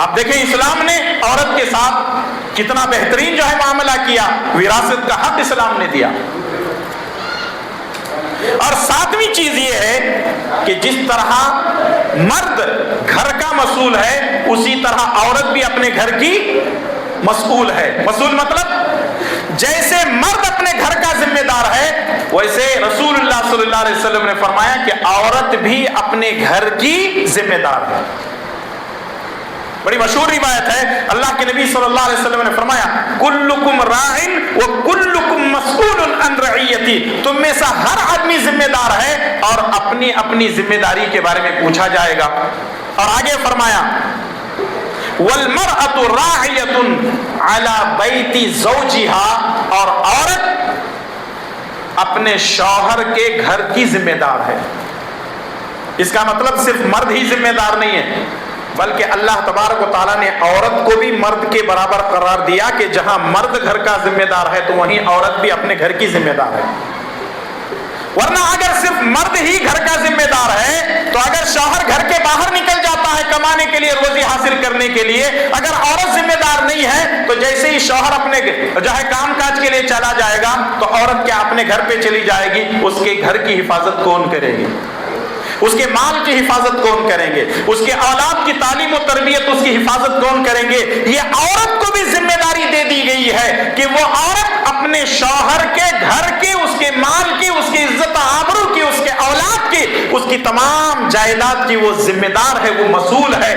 [SPEAKER 1] آپ دیکھیں اسلام نے عورت کے ساتھ کتنا بہترین جو ہے معاملہ کیا، وراثت کا حق اسلام نے دیا۔ اور 7ویں چیز یہ ہے کہ جس طرح مرد گھر کا مسئول ہے اسی طرح عورت بھی اپنے گھر کی مسئول ہے۔ مسئول مطلب جیسے مرد اپنے گھر کا ذمہ دار ہے ویسے رسول اللہ صلی اللہ علیہ وسلم نے فرمایا کہ عورت بھی اپنے گھر کی ذمہ دار ہے۔ بڑی مشہور روایت ہے، اللہ کے نبی صلی اللہ علیہ وسلم نے فرمایا کلکم راعٍ وکلکم مسئول عن رعیتی، تم میں سے ہر آدمی ذمہ دار ہے اور اپنی اپنی ذمہ داری کے بارے میں پوچھا جائے گا۔ اور آگے فرمایا والمرأة راعیۃ علی بیت زوجها، اور عورت اپنے شوہر کے گھر کی ذمہ دار ہے۔ اس کا مطلب صرف مرد ہی ذمہ دار نہیں ہے، بلکہ اللہ تبارک و تعالیٰ نے عورت کو بھی مرد کے برابر قرار دیا کہ جہاں مرد گھر کا ذمہ دار ہے تو وہیں عورت بھی اپنے گھر کی ذمہ دار ہے۔ ورنہ اگر صرف مرد ہی گھر کا ذمہ دار ہے تو اگر شوہر گھر کے باہر نکل جاتا ہے کمانے کے لیے، روزی حاصل کرنے کے لیے، اگر عورت ذمہ دار نہیں ہے تو جیسے ہی شوہر اپنے جو ہے کام کاج کے لیے چلا جائے گا تو عورت کیا اپنے گھر پہ چلی جائے گی؟ اس کے گھر کی حفاظت کون کرے گی؟ اس کے مال کی حفاظت کون کریں گے؟ اس کے اولاد کی تعلیم و تربیت، اس کی حفاظت کون کریں گے؟ یہ عورت کو بھی ذمہ داری دے دی گئی ہے کہ وہ عورت اپنے شوہر کے گھر کی، اس کے مال کی، اس کی عزت آبرو کی، اس کے اولاد کی، اس کی تمام جائیداد کی وہ ذمہ دار ہے، وہ مسئول ہے۔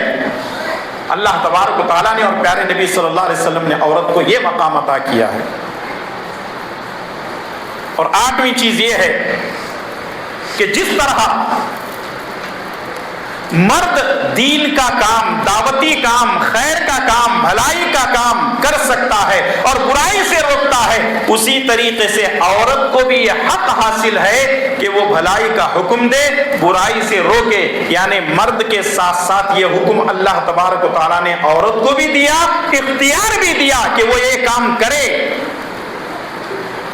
[SPEAKER 1] اللہ تبارک و تعالیٰ نے اور پیارے نبی صلی اللہ علیہ وسلم نے عورت کو یہ مقام عطا کیا ہے۔ اور 8ویں چیز یہ ہے کہ جس طرح مرد دین کا کام، دعوتی کام، خیر کا کام، بھلائی کا کام کر سکتا ہے اور برائی سے روکتا ہے، اسی طریقے سے عورت کو بھی یہ حق حاصل ہے کہ وہ بھلائی کا حکم دے، برائی سے روکے۔ یعنی مرد کے ساتھ ساتھ یہ حکم اللہ تبارک و تعالیٰ نے عورت کو بھی دیا، اختیار بھی دیا کہ وہ یہ کام کرے۔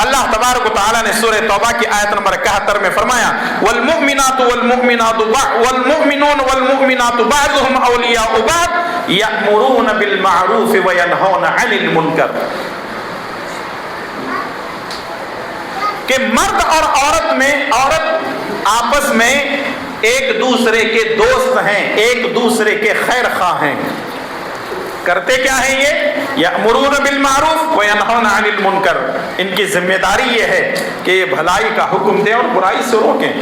[SPEAKER 1] اللہ تبارک و تعالیٰ نے سورہ توبہ کی آیت نمبر 71 میں فرمایا والمؤمنات والمؤمنون والمؤمنات بعضهم اولیاء بعض یأمرون بالمعروف وینہون عن المنکر، کہ مرد اور عورت آپس میں ایک دوسرے کے دوست ہیں، ایک دوسرے کے خیر خواہ ہیں۔ کرتے کیا ہے یہ؟ یأمرون بالمعروف وینہون عن المنکر، ان کی ذمہ داری یہ ہے کہ یہ بھلائی کا حکم دیں اور برائی سے روکیں۔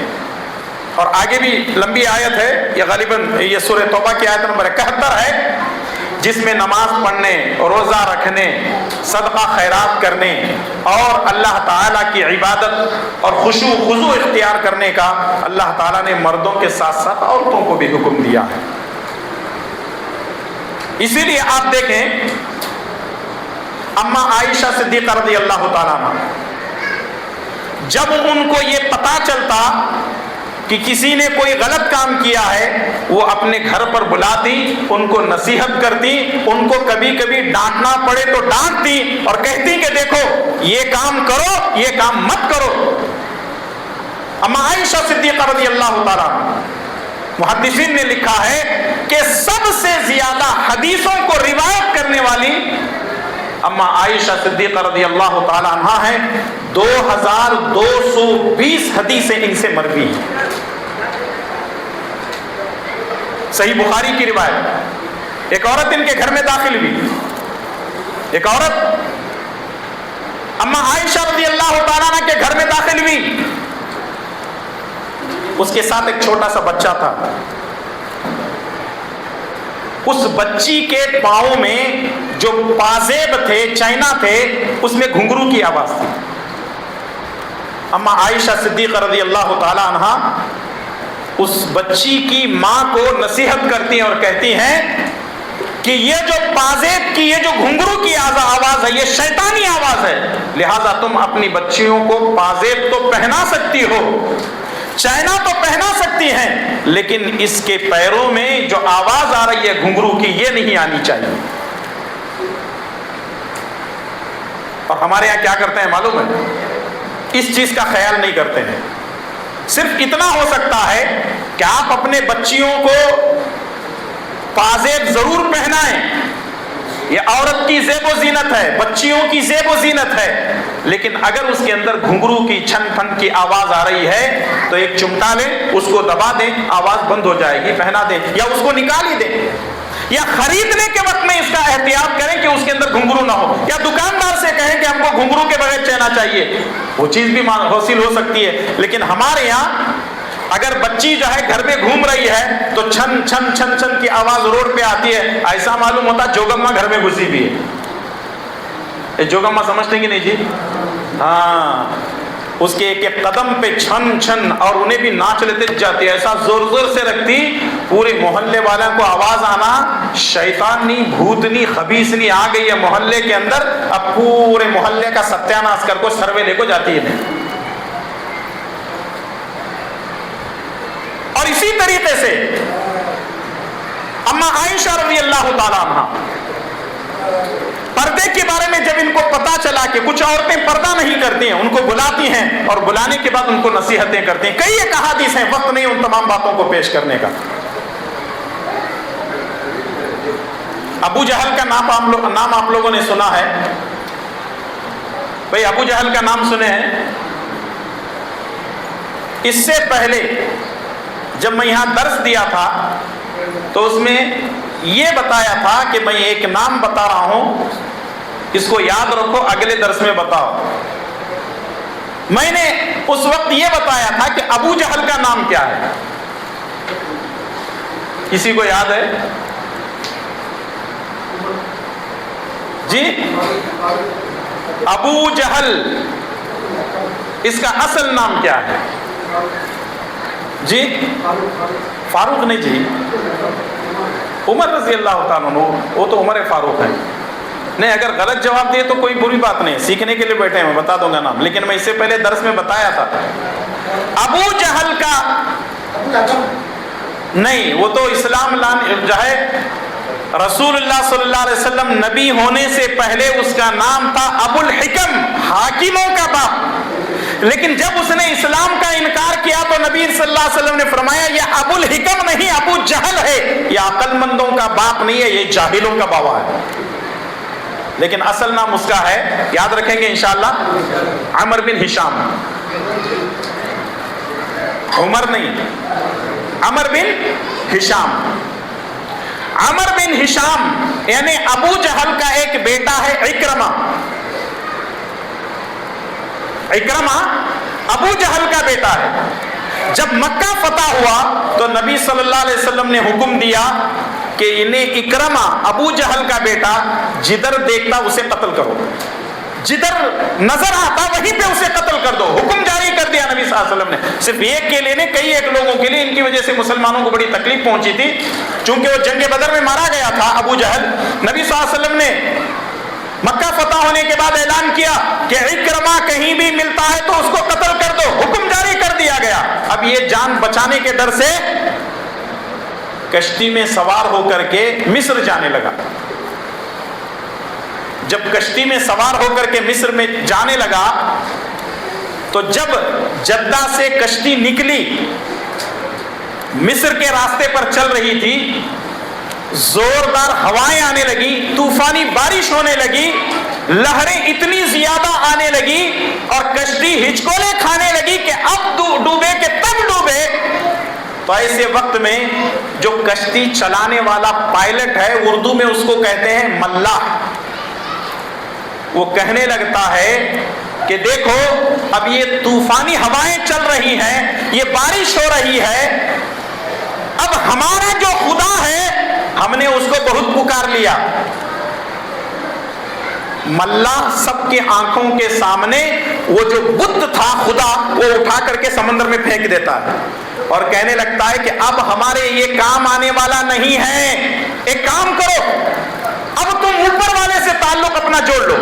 [SPEAKER 1] اور آگے بھی لمبی آیت ہے، یہ غالباً یہ سورہ توبہ کی آیت نمبر 71 ہے، جس میں نماز پڑھنے، روزہ رکھنے، صدقہ خیرات کرنے اور اللہ تعالیٰ کی عبادت اور خشوع خضوع اختیار کرنے کا اللہ تعالیٰ نے مردوں کے ساتھ ساتھ عورتوں کو بھی حکم دیا ہے۔ اسی لیے آپ دیکھیں اما عائشہ صدیقہ رضی اللہ تعالیٰ عنہ، جب ان کو یہ پتا چلتا کہ کسی نے کوئی غلط کام کیا ہے، وہ اپنے گھر پر بلاتی، ان کو نصیحت کرتی، ان کو کبھی کبھی ڈانٹنا پڑے تو ڈانٹتی اور کہتی کہ دیکھو یہ کام کرو، یہ کام مت کرو۔ اما عائشہ صدیقہ رضی اللہ تعالیٰ عنہ، محدثین نے لکھا ہے کہ سب سے زیادہ حدیثوں کو روایت کرنے والی اما عائشہ صدیقہ رضی اللہ تعالی عنہا ہیں۔ 2220 حدیثیں ان سے مروی ہیں۔ صحیح بخاری کی روایت، ایک عورت ان کے گھر میں داخل ہوئی، ایک عورت اما عائشہ رضی اللہ تعالیٰ عنہ کے گھر میں داخل ہوئی، اس کے ساتھ ایک چھوٹا سا بچہ تھا۔ اس بچی کے پاؤں میں جو پازیب تھے، چائنا تھے، اس میں گھنگرو کی آواز تھی۔ اما عائشہ صدیقہ رضی اللہ تعالی عنہا اس بچی کی ماں کو نصیحت کرتی ہیں اور کہتی ہیں کہ یہ جو پازیب کی، یہ جو گھنگرو کی آواز ہے، یہ شیطانی آواز ہے، لہذا تم اپنی بچیوں کو پازیب تو پہنا سکتی ہو، چائنا تو پہنا سکتی ہیں، لیکن اس کے پیروں میں جو آواز آ رہی ہے گھنگرو کی، یہ نہیں آنی چاہیے۔ اور ہمارے یہاں کیا کرتے ہیں معلوم ہے؟ اس چیز کا خیال نہیں کرتے ہیں۔ صرف اتنا ہو سکتا ہے کہ آپ اپنے بچیوں کو پازیب ضرور پہنائیں، یہ عورت کی زیب و زینت ہے، بچیوں کی زیب و زینت ہے، لیکن اگر اس کے اندر گھنگرو کی، چھن پھن کی آواز آ رہی ہے تو ایک چمٹا لیں، اس کو دبا دیں، آواز بند ہو جائے گی، پہنا دیں، یا اس کو نکال ہی دیں، یا خریدنے کے وقت میں اس کا احتیاط کریں کہ اس کے اندر گھنگرو نہ ہو، یا دکاندار سے کہیں کہ ہم کو گھنگرو کے بغیر چہنا چاہیے، وہ چیز بھی حاصل ہو سکتی ہے۔ لیکن ہمارے یہاں اگر بچی جو ہے گھر میں گھوم رہی ہے تو چھن چھن چھن چھن کی آواز روڈ پہ آتی ہے، ایسا معلوم ہوتا جوگمہ گھر میں گھسی بھی ہے۔ جوگمہ سمجھتے ہیں کہ نہیں جی؟ ہاں، اس کے ایک ایک قدم پہ چھن چھن، اور انہیں بھی ناچ لیتے جاتی، ایسا زور زور سے رکھتی، پورے محلے والوں کو آواز آنا شیطانی، بھوتنی، خبیثنی آ گئی ہے محلے کے اندر، اب پورے محلے کا ستیاناش کر کو سروے لے کو جاتی ہے۔ اور اور اسی طریقے سے اما عائشہ رضی اللہ تعالیٰ عنہ، پردے کے بارے میں جب ان کو پتا چلا کہ کچھ عورتیں پردہ نہیں کرتی ہیں، ان کو بلاتی ہیں اور بلانے کے بعد ان کو نصیحتیں کرتی ہیں. کئی ایک احادیث ہیں، وقت نہیں ان تمام باتوں کو پیش کرنے کا. ابو جہل کا نام آپ لوگوں نے سنا ہے بھئی؟ ابو جہل کا نام سنے ہیں؟ اس سے پہلے جب میں یہاں درس دیا تھا تو اس میں یہ بتایا تھا کہ میں ایک نام بتا رہا ہوں، اس کو یاد رکھو، اگلے درس میں بتاؤ. میں نے اس وقت یہ بتایا تھا کہ ابو جہل کا نام کیا ہے. کسی کو یاد ہے؟ جی، ابو جہل اس کا اصل نام کیا ہے؟ جی فاروق نہیں جی، عمر رضی اللہ تعالیٰ عنہ، وہ تو عمر فاروق ہے. نہیں، اگر غلط جواب دیے تو کوئی بری بات نہیں، سیکھنے کے لیے بیٹھے ہیں، میں بتا دوں گا نام. لیکن میں اس سے پہلے درس میں بتایا تھا ابو جہل کا نہیں، وہ تو اسلام جو ہے رسول اللہ صلی اللہ علیہ وسلم نبی ہونے سے پہلے اس کا نام تھا ابو الحکم، حاکموں کا باپ. لیکن جب اس نے اسلام کا انکار کیا تو نبی صلی اللہ علیہ وسلم نے فرمایا یہ ابو الحکم نہیں، ابو جہل ہے، یہ عقل مندوں کا باپ نہیں ہے، یہ جاہلوں کا بابا ہے. لیکن اصل نام اس کا ہے، یاد رکھیں گے انشاءاللہ، عمر بن ہشام. عمر نہیں، عمر بن ہشام. عمر بن ہشام یعنی ابو جہل کا ایک بیٹا ہے اکرمہ. اکرمہ ابو جہل کا بیٹا ہے. جب مکہ فتح ہوا تو نبی صلی اللہ علیہ وسلم نے حکم دیا کہ انہیں اکرمہ ابو جہل کا بیٹا جدھر دیکھتا اسے قتل کرو، جدھر نظر آتا وہیں پہ اسے قتل کر دو. حکم جاری کر دیا نبی صلی اللہ علیہ وسلم نے. صرف ایک کے لیے نہیں، کئی ایک لوگوں کے لیے. ان کی وجہ سے مسلمانوں کو بڑی تکلیف پہنچی تھی، چونکہ وہ جنگ بدر میں مارا گیا تھا ابو جہل. نبی صلی اللہ علیہ وسلم نے مکہ فتح ہونے کے بعد اعلان کیا کہ اکرمہ کہیں بھی ملتا ہے تو اس کو قتل کر دو. حکم جاری کر دیا گیا. اب یہ جان بچانے کے ڈر سے کشتی میں سوار ہو کر کے مصر جانے لگا. جب کشتی میں سوار ہو کر کے مصر میں جانے لگا تو جب جدہ سے کشتی نکلی، مصر کے راستے پر چل رہی تھی، زوردار ہوائیں آنے لگی، طوفانی بارش ہونے لگی، لہریں اتنی زیادہ آنے لگی اور کشتی ہچکولے کھانے لگی کہ اب ڈوبے کہ تب ڈوبے. تو ایسے وقت میں جو کشتی چلانے والا پائلٹ ہے، اردو میں اس کو کہتے ہیں ملاح، وہ کہنے لگتا ہے کہ دیکھو اب یہ طوفانی ہوائیں چل رہی ہیں، یہ بارش ہو رہی ہے، اب ہمارا جو خدا ہے ہم نے اس کو بہت پکار لیا. ملاح سب کی آنکھوں کے سامنے وہ جو بت تھا خدا، وہ اٹھا کر کے سمندر میں پھینک دیتا ہے اور کہنے لگتا ہے کہ اب ہمارے یہ کام آنے والا نہیں ہے. ایک کام کرو، اب تم اوپر والے سے تعلق اپنا جوڑ لو،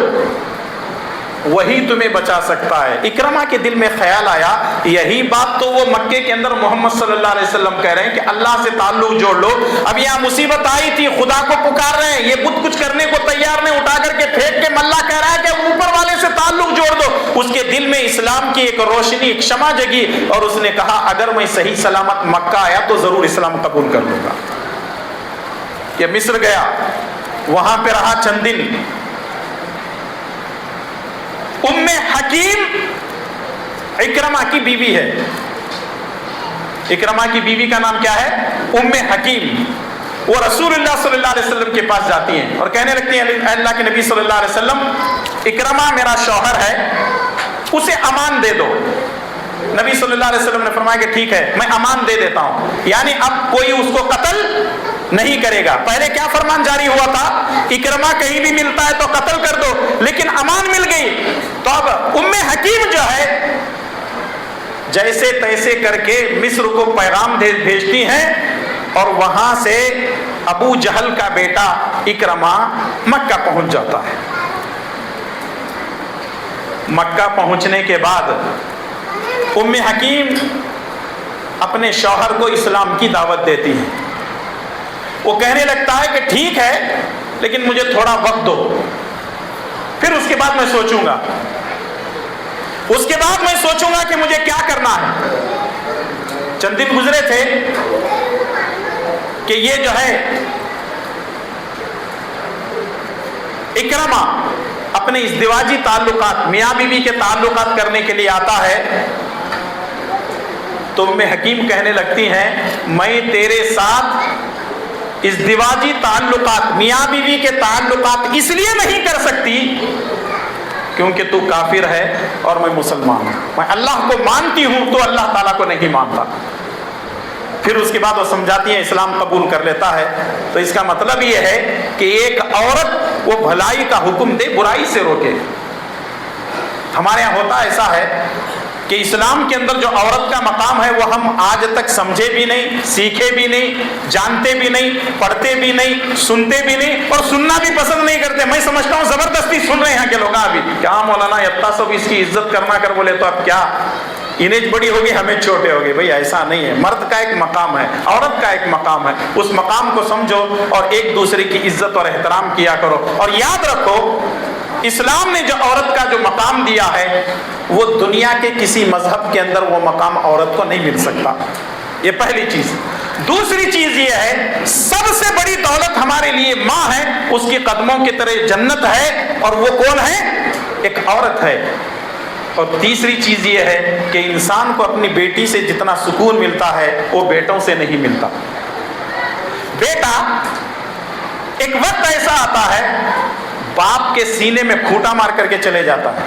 [SPEAKER 1] وہی تمہیں بچا سکتا ہے. اکرمہ کے دل میں خیال آیا، یہی بات تو وہ مکے کے اندر محمد صلی اللہ علیہ وسلم کہہ رہے ہیں کہ اللہ سے تعلق جوڑ لو. اب یہاں مصیبت آئی تھی، خدا کو پکار رہے ہیں، یہ بت کچھ کرنے کو تیار نہیں، اٹھا کر کے پھینک کے ملا کہہ رہا ہے کہ اوپر والے سے تعلق جوڑ دو. اس کے دل میں اسلام کی ایک روشنی، ایک شمع جگی اور اس نے کہا اگر میں صحیح سلامت مکہ آیا تو ضرور اسلام قبول کر لوں گا. یہ مصر گیا، وہاں پہ رہا چند دن. ام حکیم اکرمہ کی بیوی ہے. اکرمہ کی بیوی کا نام کیا ہے؟ ام حکیم. وہ رسول اللہ صلی اللہ علیہ وسلم کے پاس جاتی ہیں اور کہنے لگتی ہیں اے اللہ کے نبی صلی اللہ علیہ وسلم، اکرمہ میرا شوہر ہے، اسے امان دے دو. نبی صلی اللہ علیہ وسلم نے فرمایا کہ ٹھیک ہے میں امان دے دیتا ہوں. یعنی اب کوئی اس کو قتل نہیں کرے گا. پہلے کیا فرمان جاری ہوا تھا؟ اکرمہ کہیں بھی ملتا ہے تو قتل کر دو، لیکن امان مل گئی. تو اب ام حکیم جو ہے جیسے تیسے کر کے مصر کو پیغام بھیجتی ہیں اور وہاں سے ابو جہل کا بیٹا اکرمہ مکہ پہنچ جاتا ہے. مکہ پہنچنے کے بعد ام حکیم اپنے شوہر کو اسلام کی دعوت دیتی ہے. وہ کہنے لگتا ہے کہ ٹھیک ہے لیکن مجھے تھوڑا وقت دو, پھر اس کے بعد میں سوچوں گا, اس کے بعد میں سوچوں گا کہ مجھے کیا کرنا ہے. چند دن گزرے تھے کہ یہ جو ہے اکرمہ اپنے ازدواجی تعلقات, میاں بیوی کے تعلقات کرنے کے لیے آتا ہے تو ام حکیم کہنے لگتی ہیں میں تیرے ساتھ ازدواجی تعلقات, میاں بیوی کے تعلقات اس لیے نہیں کر سکتی کیونکہ تو کافر ہے اور میں مسلمان ہوں, میں اللہ کو مانتی ہوں تو اللہ تعالیٰ کو نہیں مانتا. پھر اس کے بعد وہ سمجھاتی ہیں اسلام قبول کر لیتا ہے. تو اس کا مطلب یہ ہے کہ ایک عورت وہ بھلائی کا حکم دے, برائی سے روکے. ہمارے یہاں ہوتا ایسا ہے کہ اسلام کے اندر جو عورت کا مقام ہے وہ ہم آج تک سمجھے بھی نہیں, سیکھے بھی نہیں, جانتے بھی نہیں, پڑھتے بھی نہیں, سنتے بھی نہیں اور سننا بھی پسند نہیں کرتے. میں سمجھتا ہوں زبردستی سن رہے ہیں کہ لوگ ابھی کیا مولانا اتنا سب اس کی عزت کرنا کر بولے تو اب کیا انہیں بڑی ہوگی ہمیں چھوٹے ہوگے. بھئی ایسا نہیں ہے, مرد کا ایک مقام ہے, عورت کا ایک مقام ہے, اس مقام کو سمجھو اور ایک دوسرے کی عزت اور احترام کیا کرو. اور یاد رکھو اسلام نے جو عورت کا جو مقام دیا ہے وہ دنیا کے کسی مذہب کے اندر وہ مقام عورت کو نہیں مل سکتا. یہ پہلی چیز. دوسری چیز یہ ہے سب سے بڑی دولت ہمارے لیے ماں ہے, اس کی قدموں کی طرح جنت ہے, اور وہ کون ہے؟ ایک عورت ہے. اور تیسری چیز یہ ہے کہ انسان کو اپنی بیٹی سے جتنا سکون ملتا ہے وہ بیٹوں سے نہیں ملتا. بیٹا ایک وقت ایسا آتا ہے باپ کے سینے میں کھوٹا مار کر کے چلے جاتا ہے.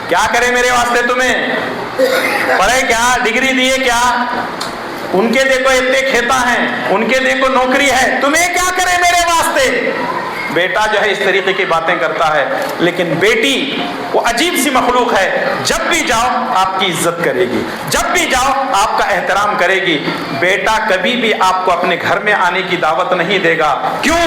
[SPEAKER 1] کیا کرے میرے واسطے, تمہیں پڑھے کیا, ڈگری دیے کیا, ان کے دیکھو اتنے کھیتا ہیں, ان کے دیکھو نوکری ہے, تمہیں کیا کرے میرے واسطے. بیٹا جو ہے اس طریقے کی باتیں کرتا ہے. لیکن بیٹی وہ عجیب سی مخلوق ہے, جب بھی جاؤ آپ کی عزت کرے گی, جب بھی جاؤ آپ کا احترام کرے گی. بیٹا کبھی بھی آپ کو اپنے گھر میں آنے کی دعوت نہیں دے گا. کیوں؟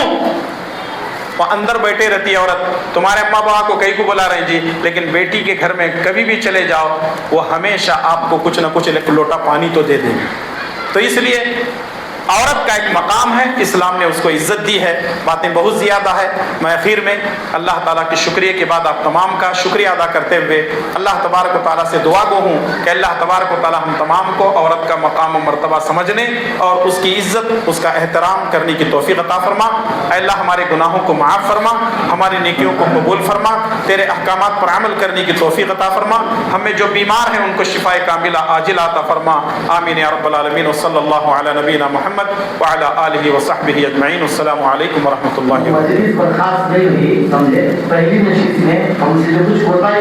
[SPEAKER 1] وہ اندر بیٹھے رہتی ہے عورت, تمہارے اماں بابا کو کئی کو بلا رہے ہیں جی, لیکن بیٹی کے گھر میں کبھی بھی چلے جاؤ وہ ہمیشہ آپ کو کچھ نہ کچھ ایک لوٹا پانی تو دے دے گی. تو اس لیے عورت کا ایک مقام ہے, اسلام نے اس کو عزت دی ہے. باتیں بہت زیادہ ہے. میں اخیر میں اللہ تعالیٰ کے شکریہ کے بعد آپ تمام کا شکریہ ادا کرتے ہوئے اللہ تبارک و تعالیٰ سے دعا گو ہوں کہ اللہ تبارک و تعالیٰ ہم تمام کو عورت کا مقام و مرتبہ سمجھنے اور اس کی عزت, اس کا احترام کرنے کی توفیق عطا فرما. اے اللہ ہمارے گناہوں کو معاف فرما, ہماری نیکیوں کو قبول فرما, تیرے احکامات پر عمل کرنے کی توفیق عطا فرما. ہمیں جو بیمار ہیں ان کو شفائے کاملہ عاجلہ عطا فرما. آمین یا رب العالمین. وصلی اللہ علی نبینا محمد وعلى آلہ وصحبہ اجمعین. السلام علیکم ورحمۃ اللہ وبرکاتہ.
[SPEAKER 2] مجلس برخاست نہیں ہوئی, سمجھے, پہلی نشست میں ہم سے جو کچھ ہوتا ہے